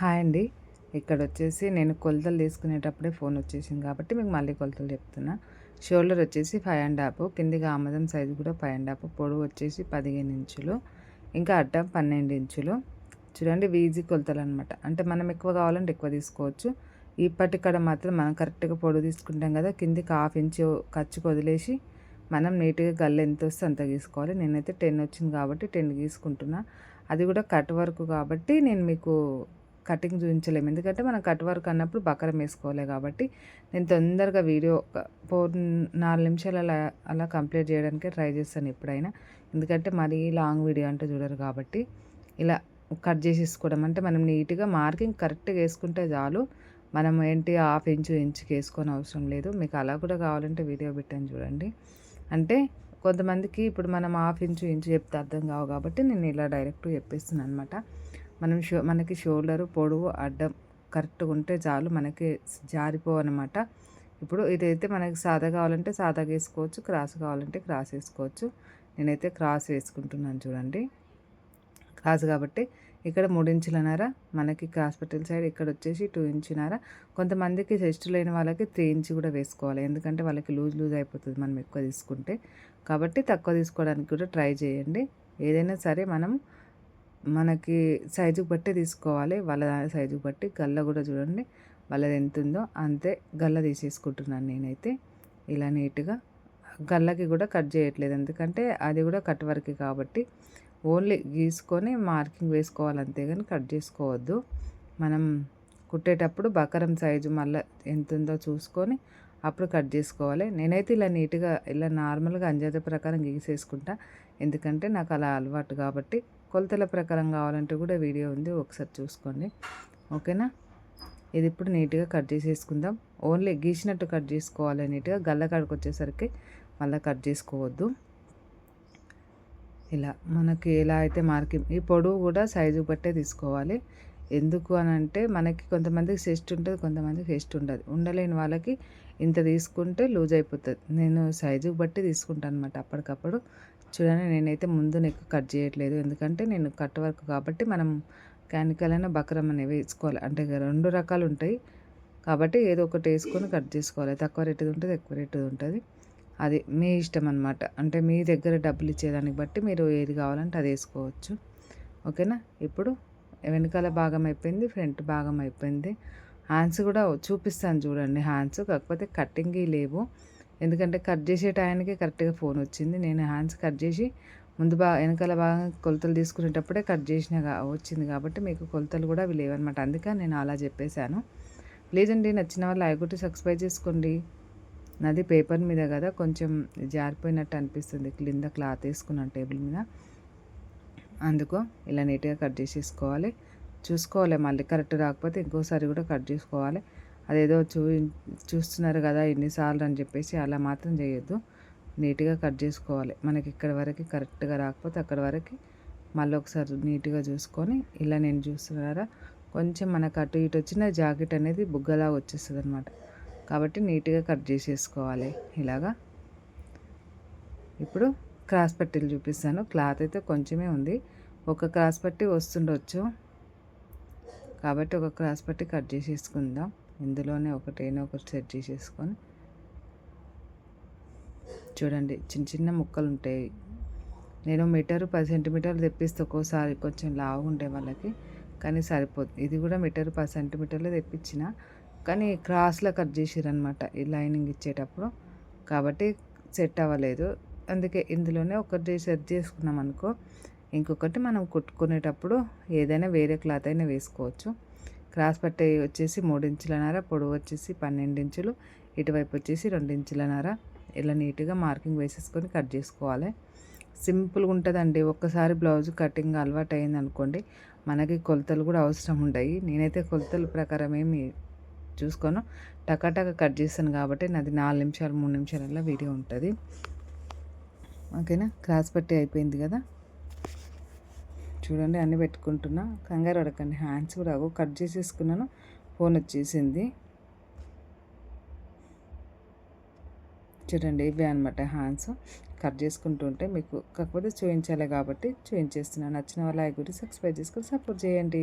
Hi అండి. ఇక్కడొచ్చేసి నేను కొలతలు తీసుకునేటప్పుడే ఫోన్ వచ్చేసింది కాబట్టి మీకు మళ్ళీ కొలతలు చెప్తున్నా. షోల్డర్ వచ్చేసి 5½ కిందికి ఆమదం సైజు కూడా 5½ పొడవు వచ్చేసి 15 ఇంచులు, ఇంకా అడ్డం 12 ఇంచులు. చూడండి వీజీ కొలతలు అనమాట. అంటే మనం ఎక్కువ కావాలంటే ఎక్కువ తీసుకోవచ్చు. ఈ పట్టికడ మాత్రం మనం కరెక్ట్గా పొడవు తీసుకుంటాం కదా, కిందికి 1/2 ఇంచు ఖర్చుకు వదిలేసి మనం నీట్గా గల్ల ఎంత వస్తే అంత గీసుకోవాలి. నేనైతే 10 వచ్చింది కాబట్టి 10 గీసుకుంటున్నా. అది కూడా కట్ వర్క్ కాబట్టి నేను మీకు కటింగ్ చూపించలేము, ఎందుకంటే మనం కట్ వర్క్ అన్నప్పుడు బకరం వేసుకోవాలి కాబట్టి నేను తొందరగా వీడియో 4 నిమిషాలు అలా కంప్లీట్ చేయడానికే ట్రై చేస్తాను ఎప్పుడైనా, ఎందుకంటే మరీ లాంగ్ వీడియో అంటే చూడరు కాబట్టి. ఇలా కట్ చేసేసుకోవడం అంటే మనం నీట్గా మార్కింగ్ కరెక్ట్గా వేసుకుంటే చాలు. మనం ఏంటి 1/2 ఇంచుకి వేసుకొని అవసరం లేదు. మీకు అలా కూడా కావాలంటే వీడియో పెట్టాను చూడండి. అంటే కొంతమందికి ఇప్పుడు మనం 1/2 ఇంచు చెప్తే అర్థం కావు కాబట్టి నేను ఇలా డైరెక్ట్ చెప్పేస్తున్నాను అనమాట. మనకి షోల్డరు పొడవు అడ్డం కరెక్ట్గా ఉంటే చాలు, మనకి జారిపోవన్నమాట. ఇప్పుడు ఇదైతే మనకి సాదా కావాలంటే సాదాగా వేసుకోవచ్చు, క్రాస్ కావాలంటే క్రాస్ వేసుకోవచ్చు. నేనైతే క్రాస్ వేసుకుంటున్నాను చూడండి. క్రాస్ కాబట్టి ఇక్కడ 3 ఇంచులన్నర మనకి క్రాస్ పట్టిల సైడ్, ఇక్కడ వచ్చేసి 2 ఇంచున్నర. కొంతమందికి చెస్ట్ లేని వాళ్ళకి 3 ఇంచు కూడా వేసుకోవాలి, ఎందుకంటే వాళ్ళకి లూజ్ అయిపోతుంది మనం ఎక్కువ తీసుకుంటే. కాబట్టి తక్కువ తీసుకోవడానికి కూడా ట్రై చేయండి. ఏదైనా సరే మనం మనకి సైజుకి బట్టి తీసుకోవాలి, వాళ్ళ సైజుకి బట్టి. గల్ల కూడా చూడండి వాళ్ళది ఎంత ఉందో అంతే గల్ల తీసేసుకుంటున్నాను నేనైతే. ఇలా నీట్గా గల్లకి కూడా కట్ చేయట్లేదు, ఎందుకంటే అది కూడా కట్ వర్క్ కాబట్టి ఓన్లీ గీసుకొని మార్కింగ్ వేసుకోవాలి అంతే, కానీ కట్ చేసుకోవద్దు. మనం కుట్టేటప్పుడు బకరం సైజు మళ్ళీ ఎంత ఉందో చూసుకొని అప్పుడు కట్ చేసుకోవాలి. నేనైతే ఇలా నీట్గా ఇలా నార్మల్గా అంజాద ప్రకారం గీసేసుకుంటా, ఎందుకంటే నాకు అలా అలవాటు కాబట్టి. కొలతల ప్రకారం కావాలంటే కూడా వీడియో ఉంది, ఒకసారి చూసుకోండి, ఓకేనా. ఇది ఇప్పుడు నీట్గా కట్ చేసేసుకుందాం. ఓన్లీ గీసినట్టు కట్ చేసుకోవాలి నీట్గా. గల్ల కాడికి వచ్చేసరికి మళ్ళీ కట్ చేసుకోవద్దు. ఇలా మనకి ఎలా అయితే మార్కింగ్, ఈ పొడవు కూడా సైజు బట్టే తీసుకోవాలి. ఎందుకు అని అంటే మనకి కొంతమందికి చెస్ట్ ఉంటుంది, కొంతమందికి చెస్ట్ ఉండదు. ఉండలేని వాళ్ళకి ఇంత తీసుకుంటే లూజ్ అయిపోతుంది. నేను సైజుకి బట్టి తీసుకుంటాను అనమాట అప్పటికప్పుడు. చూడండి నేనైతే ముందు నెక్ కట్ చేయట్లేదు, ఎందుకంటే నేను కట్ వర్క్ కాబట్టి మనం క్యానికల్ అయినా బక్రం అనేవి వేసుకోవాలి. అంటే 2 రకాలు ఉంటాయి కాబట్టి ఏదో ఒకటి వేసుకొని కట్ చేసుకోవాలి. తక్కువ రేటుది ఉంటుంది, ఎక్కువ రేటుది ఉంటుంది. అది మీ ఇష్టం అనమాట. అంటే మీ దగ్గర డబ్బులు ఇచ్చేదానికి బట్టి మీరు ఏది కావాలంటే అది వేసుకోవచ్చు, ఓకేనా. ఇప్పుడు వెనకాల భాగం అయిపోయింది, ఫ్రంట్ భాగం అయిపోయింది. హ్యాండ్స్ కూడా చూపిస్తాను చూడండి. హ్యాండ్స్ కాకపోతే కట్టింగ్ లేవు, ఎందుకంటే కట్ చేసే టైంకి కరెక్ట్గా ఫోన్ వచ్చింది. నేను హ్యాండ్స్ కట్ చేసి ముందు వెనకాల భాగం కొలతలు తీసుకునేటప్పుడే కట్ చేసిన వచ్చింది కాబట్టి మీకు కొలతలు కూడా అవి లేవన్నమాట. అందుకని నేను అలా చెప్పేశాను. ప్లీజ్ అండి, నచ్చిన వాళ్ళు లైక్ కొట్టి సబ్స్క్రైబ్ చేసుకోండి. నాది పేపర్ మీద కదా కొంచెం జారిపోయినట్టు అనిపిస్తుంది, కింద క్లాత్ వేసుకున్నాను టేబుల్ మీద, అందుకో ఇలా నీట్గా కట్ చేసేసుకోవాలి. చూసుకోవాలి మళ్ళీ కరెక్ట్ రాకపోతే ఇంకోసారి కూడా కట్ చేసుకోవాలి. అదేదో చూస్తున్నారు కదా ఎన్నిసార్లు అని చెప్పేసి అలా మాత్రం చేయొద్దు. నీట్గా కట్ చేసుకోవాలి. మనకి ఇక్కడ వరకు కరెక్ట్గా రాకపోతే అక్కడ వరకు మళ్ళీ ఒకసారి నీట్గా చూసుకొని, ఇలా నేను చూస్తున్నారా కొంచెం మనకు అటు ఇటు వచ్చిన జాకెట్ అనేది బుగ్గలా వచ్చేస్తుంది అనమాట. కాబట్టి నీట్గా కట్ చేసేసుకోవాలి ఇలాగా. ఇప్పుడు క్రాస్ పట్టీలు చూపిస్తాను. క్లాత్ అయితే కొంచెమే ఉంది, ఒక క్రాస్ పట్టీ వస్తుండొచ్చు కాబట్టి ఒక క్రాస్ పట్టీ కట్ చేసేసుకుందాం. ఇందులోనే ఒకటైనా ఒకటి సెట్ చేసేసుకొని చూడండి చిన్న చిన్న ముక్కలు ఉంటాయి. నేను మీటరు 10 సెంటీమీటర్లు తెప్పిస్తే ఒక్కోసారి కొంచెం లావు ఉండే వాళ్ళకి, కానీ సరిపోదు. ఇది కూడా మీటరు 10 సెంటీమీటర్లు తెప్పించిన, కానీ క్రాస్లో కట్ చేసిరనమాట ఈ లైనింగ్ ఇచ్చేటప్పుడు, కాబట్టి సెట్ అవ్వలేదు. అందుకే ఇందులోనే ఒకటి సెట్ చేసుకున్నాం అనుకో, ఇంకొకటి మనం కుట్టుకునేటప్పుడు ఏదైనా వేరే క్లాత్ అయినా వేసుకోవచ్చు. క్రాస్ పట్టీ వచ్చేసి 3 ఇంచులన్నర, పొడవు వచ్చేసి 12 ఇంచులు, ఇటువైపు వచ్చేసి 2 ఇంచులన్నర. ఇలా నీట్గా మార్కింగ్ వేసేసుకొని కట్ చేసుకోవాలి. సింపుల్గా ఉంటుందండి. ఒక్కసారి బ్లౌజ్ కటింగ్ అలవాటు అయింది అనుకోండి, మనకి కొలతలు కూడా అవసరం ఉంటాయి. నేనైతే కొలతల ప్రకారం ఏమి చూసుకోను, టకాటక కట్ చేస్తాను కాబట్టి నాది 4 నిమిషాలు 3 నిమిషాలలో వీడియో ఉంటుంది, ఓకేనా. క్రాస్ పట్టీ అయిపోయింది కదా, చూడండి అన్నీ పెట్టుకుంటున్నా, కంగారు పడకండి. హ్యాండ్స్ కూడా కట్ చేసేసుకున్నాను, ఫోన్ వచ్చేసింది. చూడండి ఇవే అనమాట హ్యాండ్స్. కట్ చేసుకుంటుంటే మీకు కాకపోతే చూపించాలి కాబట్టి చూపించేస్తున్నాను. నచ్చిన వాళ్ళ లైక్ కొట్టి సబ్స్క్రైబ్ చేసుకొని సపోర్ట్ చేయండి.